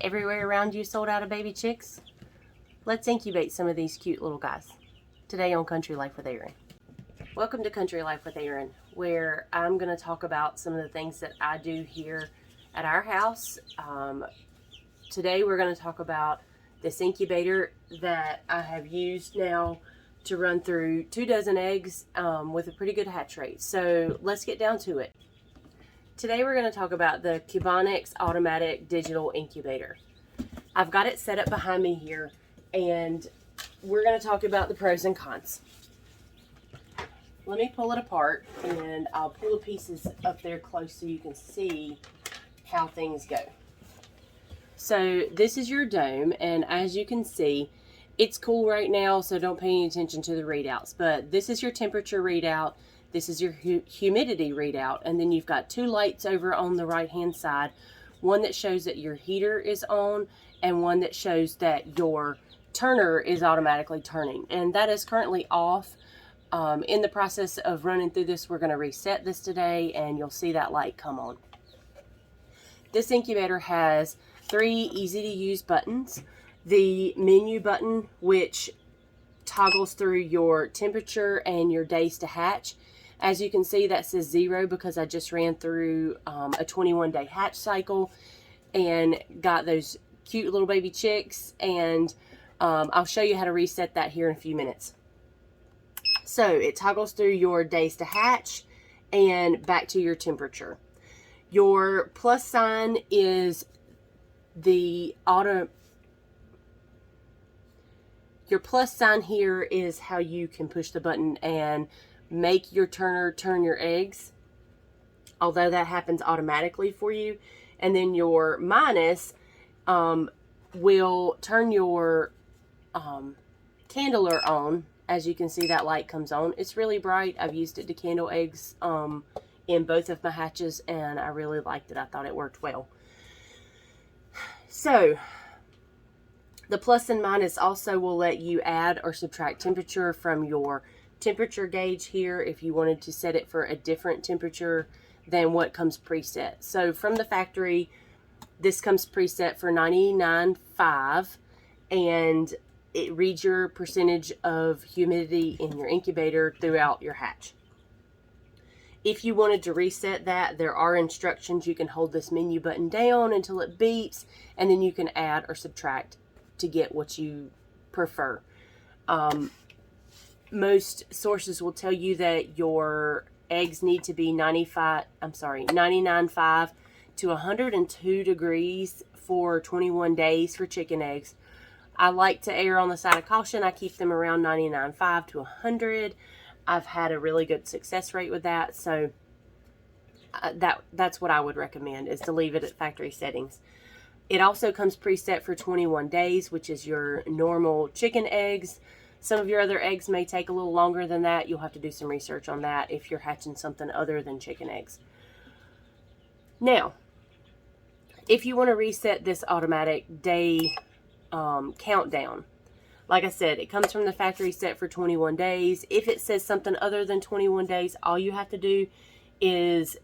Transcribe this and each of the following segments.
Everywhere around you sold out of baby chicks? Let's incubate some of these cute little guys. Today on Country Life with Erin. Welcome to Country Life with Erin, where I'm going to talk about some of the things that I do here at our house. Today we're going to talk about this incubator that I have used now to run through 24 eggs with a pretty good hatch rate. So let's get down to it. Today we're going to talk about the Kebonnixs automatic digital incubator. I've got it set up behind me here, and we're going to talk about the pros and cons. Let me pull it apart, and I'll pull the pieces up there close so you can see how things go. So this is your dome, and as you can see, it's cool right now, so don't pay any attention to the readouts. But this is your temperature readout. This is your humidity readout, and then you've got two lights over on the right hand side, one that shows that your heater is on and one that shows that your turner is automatically turning, and that is currently off. In the process of running through this, we're going to reset this today, and you'll see that light come on. This incubator has 3 easy to use buttons. The menu button, which toggles through your temperature and your days to hatch. As you can see, that says 0 because I just ran through a 21-day hatch cycle and got those cute little baby chicks, and I'll show you how to reset that here in a few minutes. So it toggles through your days to hatch and back to your temperature. Your plus sign is your plus sign here is how you can push the button and make your turner turn your eggs, although that happens automatically for you. And then your minus will turn your candler on. As you can see, that light comes on. It's really bright. I've used it to candle eggs in both of my hatches, and I really liked it. I thought it worked well. So the plus and minus also will let you add or subtract temperature from your temperature gauge here if you wanted to set it for a different temperature than what comes preset. So from the factory, this comes preset for 99.5, and it reads your percentage of humidity in your incubator throughout your hatch. If you wanted to reset that, there are instructions. You can hold this menu button down until it beeps, and then you can add or subtract to get what you prefer. Most sources will tell you that your eggs need to be 99.5 to 102 degrees for 21 days for chicken eggs. I like to err on the side of caution. I keep them around 99.5 to 100. I've had a really good success rate with that, so that's what I would recommend, is to leave it at factory settings. It also comes preset for 21 days, which is your normal chicken eggs. Some of your other eggs may take a little longer than that. You'll have to do some research on that if you're hatching something other than chicken eggs. Now, if you want to reset this automatic day countdown, like I said, it comes from the factory set for 21 days. If it says something other than 21 days, all you have to do is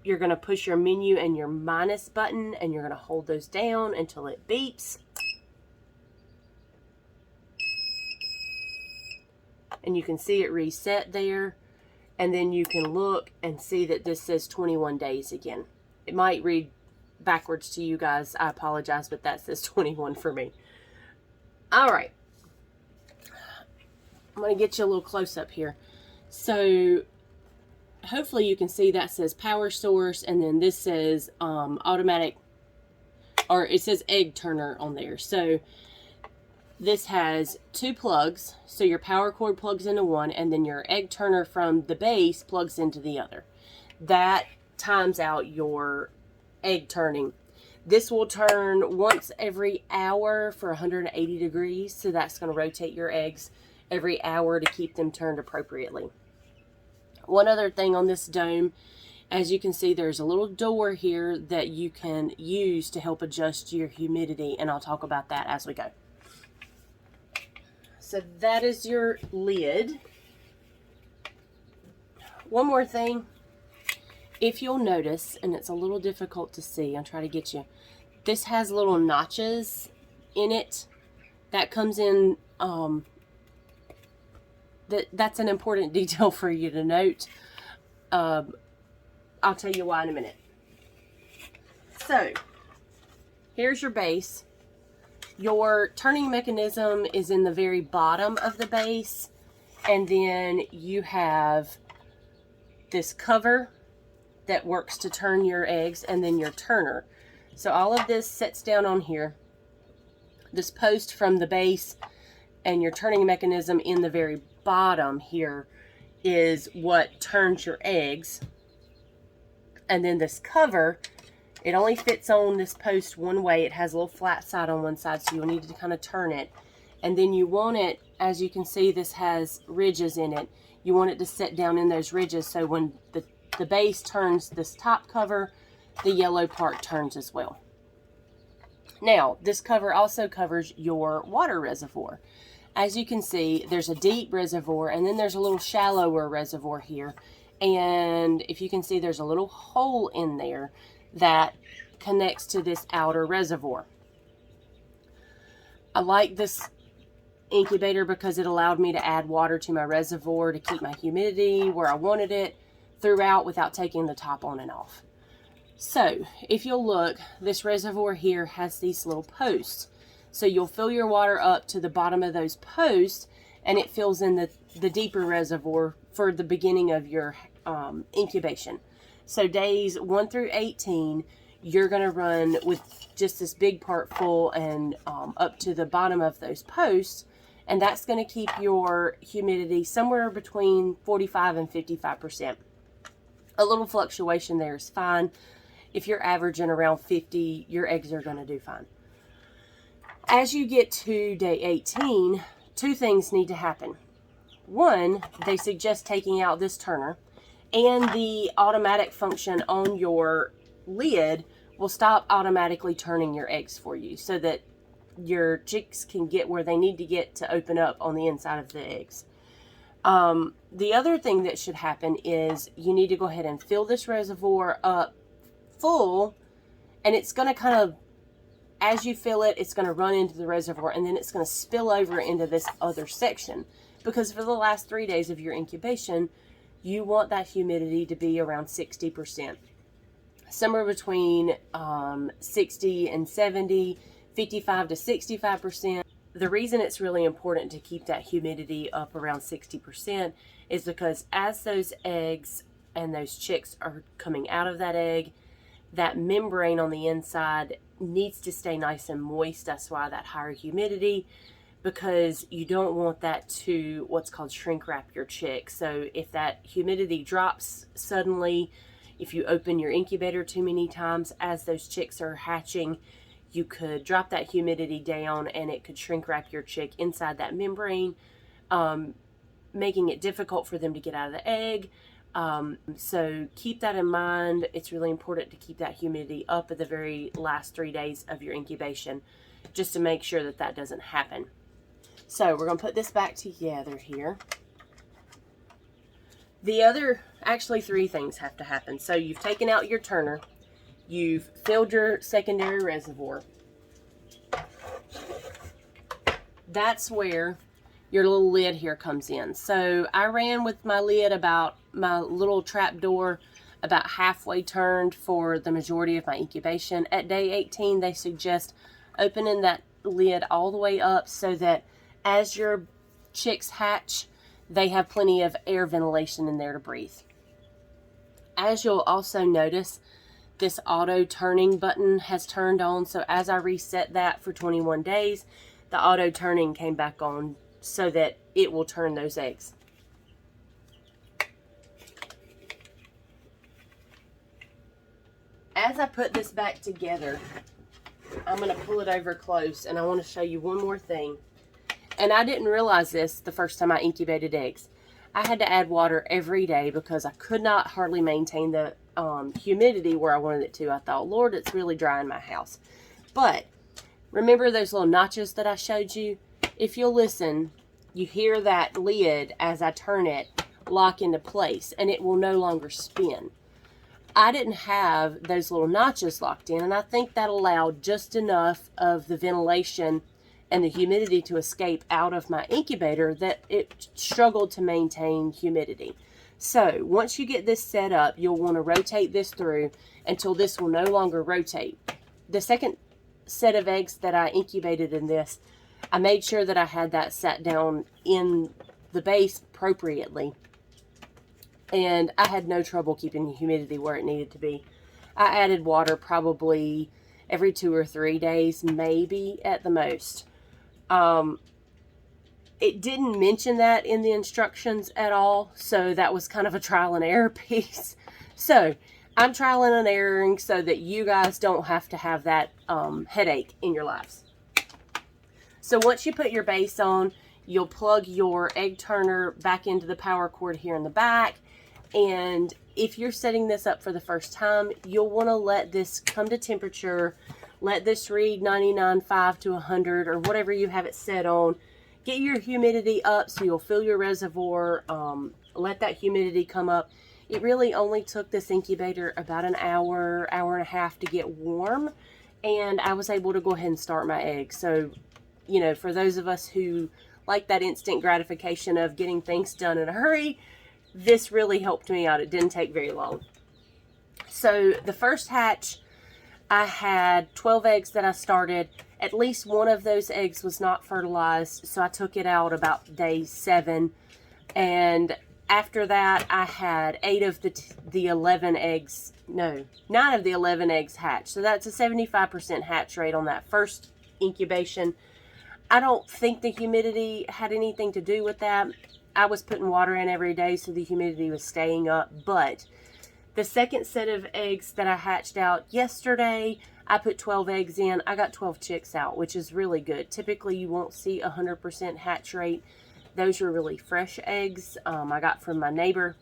you're going to push your menu and your minus button, and you're going to hold those down until it beeps. And you can see it reset there. And then you can look and see that this says 21 days again. It might read backwards to you guys. I apologize, but that says 21 for me. All right. I'm going to get you a little close up here. So hopefully you can see that says power source, and then this says automatic, or it says egg turner on there. So this has 2 plugs, so your power cord plugs into one, and then your egg turner from the base plugs into the other. That times out your egg turning. This will turn once every hour for 180 degrees, so that's going to rotate your eggs every hour to keep them turned appropriately. One other thing on this dome, as you can see, there's a little door here that you can use to help adjust your humidity, and I'll talk about that as we go. So that is your lid. One more thing, if you'll notice, and it's a little difficult to see, I'll try to get you, This has little notches in it. That comes in, that's an important detail for you to note. I'll tell you why in a minute. So, here's your base. Your turning mechanism is in the very bottom of the base, and then you have this cover that works to turn your eggs, and then your turner. So all of this sets down on here. This post from the base and your turning mechanism in the very bottom here is what turns your eggs. And then this cover, it only fits on this post one way. It has a little flat side on one side, so you'll need to kind of turn it. And then you want it, as you can see, this has ridges in it. You want it to set down in those ridges, so when the base turns this top cover, the yellow part turns as well. Now, this cover also covers your water reservoir. As you can see, there's a deep reservoir, and then there's a little shallower reservoir here. And if you can see, there's a little hole in there that connects to this outer reservoir. I like this incubator because it allowed me to add water to my reservoir to keep my humidity where I wanted it throughout without taking the top on and off. So, if you'll look, this reservoir here has these little posts. So you'll fill your water up to the bottom of those posts, and it fills in the deeper reservoir for the beginning of your incubation. So days 1 through 18, you're going to run with just this big part full and up to the bottom of those posts, and that's going to keep your humidity somewhere between 45 and 55%. A little fluctuation there is fine. If you're averaging around 50, your eggs are going to do fine. As you get to day 18, two things need to happen. One, they suggest taking out this turner, and the automatic function on your lid will stop automatically turning your eggs for you so that your chicks can get where they need to get to open up on the inside of the eggs. The other thing that should happen is you need to go ahead and fill this reservoir up full, and it's going to kind of, as you fill it, it's going to run into the reservoir, and then it's going to spill over into this other section, because for the last 3 days of your incubation, you want that humidity to be around 60%. Somewhere between 60 and 70, 55 to 65%. The reason it's really important to keep that humidity up around 60% is because as those eggs and those chicks are coming out of that egg, that membrane on the inside needs to stay nice and moist. That's why that higher humidity, because you don't want that to what's called shrink wrap your chick. So if that humidity drops suddenly, if you open your incubator too many times as those chicks are hatching, you could drop that humidity down and it could shrink wrap your chick inside that membrane, making it difficult for them to get out of the egg. So keep that in mind. It's really important to keep that humidity up at the very last 3 days of your incubation, just to make sure that that doesn't happen. So we're going to put this back together here. The other, actually 3 things have to happen. So you've taken out your turner, you've filled your secondary reservoir. That's where your little lid here comes in. So I ran with my lid about my little trap door about halfway turned for the majority of my incubation. At day 18, they suggest opening that lid all the way up so that as your chicks hatch, they have plenty of air ventilation in there to breathe. As you'll also notice, this auto turning button has turned on. So as I reset that for 21 days, the auto turning came back on so that it will turn those eggs. As I put this back together, I'm going to pull it over close, and I want to show you one more thing. And I didn't realize this the first time I incubated eggs. I had to add water every day because I could not hardly maintain the humidity where I wanted it to. I thought, Lord, it's really dry in my house. But remember those little notches that I showed you? If you'll listen, you hear that lid as I turn it lock into place, and it will no longer spin. I didn't have those little notches locked in, and I think that allowed just enough of the ventilation and the humidity to escape out of my incubator that it struggled to maintain humidity. So once you get this set up, you'll want to rotate this through until this will no longer rotate. The second set of eggs that I incubated in this, I made sure that I had that sat down in the base appropriately, and I had no trouble keeping the humidity where it needed to be. I added water probably every 2 or 3 days, maybe at the most. It didn't mention that in the instructions at all, so that was kind of a trial and error piece. So I'm trialing and erroring so that you guys don't have to have that headache in your lives. So once you put your base on, you'll plug your egg turner back into the power cord here in the back. And if you're setting this up for the first time, you'll want to let this come to temperature. Let this read 99.5 to 100 or whatever you have it set on. Get your humidity up so you'll fill your reservoir. Let that humidity come up. It really only took this incubator about an hour, hour and a half to get warm. And I was able to go ahead and start my eggs. So, you know, for those of us who like that instant gratification of getting things done in a hurry, this really helped me out. It didn't take very long. So the first hatch, I had 12 eggs that I started. At least one of those eggs was not fertilized, so I took it out about day 7. And after that, I had 8 of the 11 eggs, no, 9 of the 11 eggs hatched. So that's a 75% hatch rate on that first incubation. I don't think the humidity had anything to do with that. I was putting water in every day, so the humidity was staying up. But the second set of eggs that I hatched out yesterday, I put 12 eggs in. I got 12 chicks out, which is really good. Typically, you won't see 100% hatch rate. Those are really fresh eggs I got from my neighbor.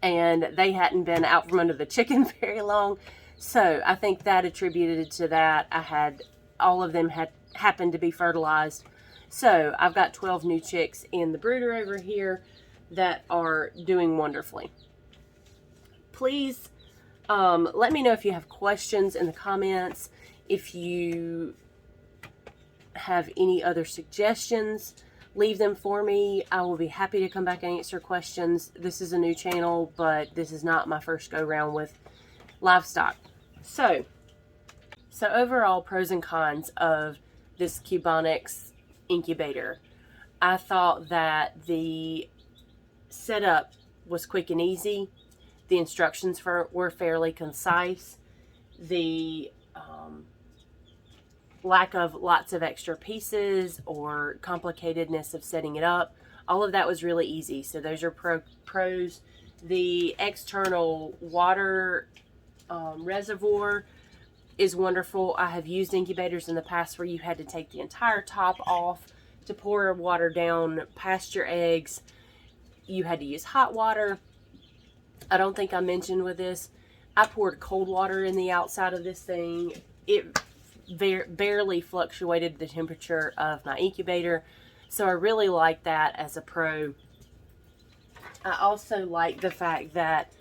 And they hadn't been out from under the chicken very long. So I think that attributed to that. I had, all of them had happened to be fertilized. So I've got 12 new chicks in the brooder over here that are doing wonderfully. Please let me know if you have questions in the comments. If you have any other suggestions, leave them for me. I will be happy to come back and answer questions. This is a new channel, but this is not my first go round with livestock. So overall, pros and cons of this Kebonnixs incubator. I thought that the setup was quick and easy. The instructions were fairly concise. The lack of lots of extra pieces or complicatedness of setting it up, all of that was really easy. So those are pros. The external water reservoir is wonderful. I have used incubators in the past where you had to take the entire top off to pour water down past your eggs. You had to use hot water. I don't think I mentioned with this, I poured cold water in the outside of this thing. It barely fluctuated the temperature of my incubator, so I really like that as a pro. I also like the fact that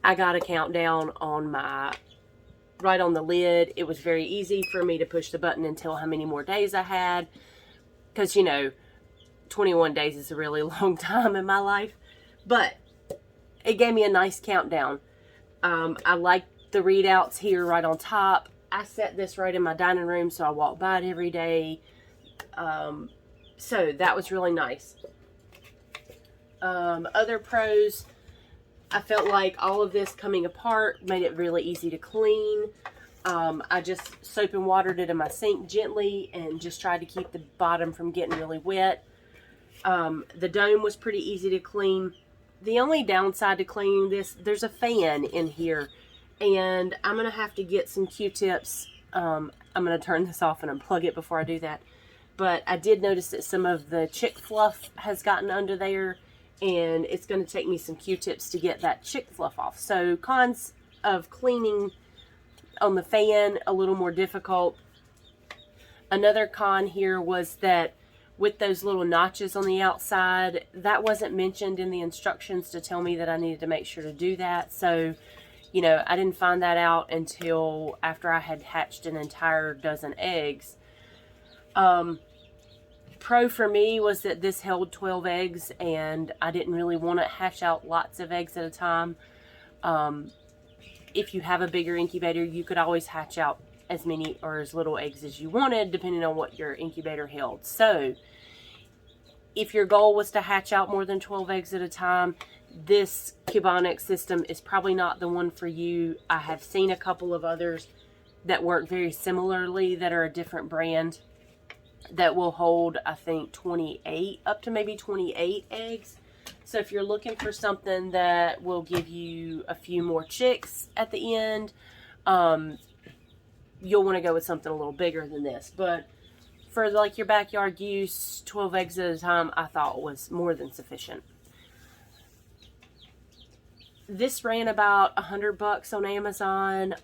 I got a countdown on right on the lid. It was very easy for me to push the button and tell how many more days I had, because, you know, 21 days is a really long time in my life, but it gave me a nice countdown. I like the readouts here right on top. I set this right in my dining room, so I walk by it every day. So that was really nice. Other pros, I felt like all of this coming apart made it really easy to clean. I just soap and watered it in my sink gently and just tried to keep the bottom from getting really wet. The dome was pretty easy to clean. The only downside to cleaning this, there's a fan in here, and I'm going to have to get some Q-tips. I'm going to turn this off and unplug it before I do that. But I did notice that some of the chick fluff has gotten under there, and it's going to take me some Q-tips to get that chick fluff off. So cons of cleaning on the fan, a little more difficult. Another con here was that with those little notches on the outside, that wasn't mentioned in the instructions to tell me that I needed to make sure to do that. So You know, I didn't find that out until after I had hatched an entire dozen eggs. Pro for me was that this held 12 eggs, and I didn't really want to hatch out lots of eggs at a time. If you have a bigger incubator, you could always hatch out as many or as little eggs as you wanted, depending on what your incubator held. So if your goal was to hatch out more than 12 eggs at a time, this Kebonnixs system is probably not the one for you. I have seen a couple of others that work very similarly that are a different brand that will hold, I think, 28, up to maybe 28 eggs. So if you're looking for something that will give you a few more chicks at the end, you'll want to go with something a little bigger than this. But for like your backyard use, 12 eggs at a time, I thought was more than sufficient. This ran about $100 on Amazon.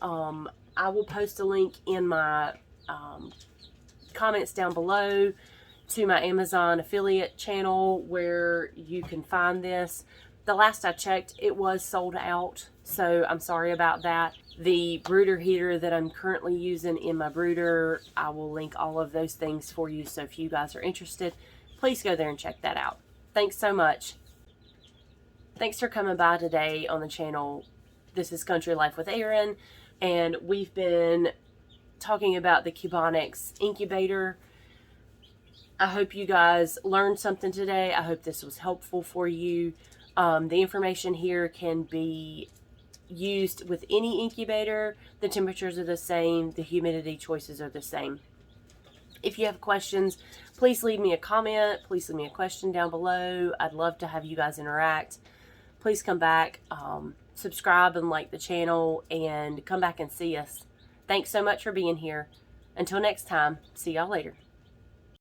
I will post a link in my comments down below to my Amazon affiliate channel where you can find this. The last I checked, it was sold out, so I'm sorry about that. The brooder heater that I'm currently using in my brooder, I will link all of those things for you, so if you guys are interested, please go there and check that out. Thanks so much. Thanks for coming by today on the channel. This is Country Life with Erin, and we've been talking about the Kebonnixs incubator. I hope you guys learned something today. I hope this was helpful for you. The information here can be used with any incubator. The temperatures are the same. The humidity choices are the same. If you have questions, please leave me a comment. Please leave me a question down below. I'd love to have you guys interact. Please come back, subscribe and like the channel, and come back and see us. Thanks so much for being here. Until next time, see y'all later.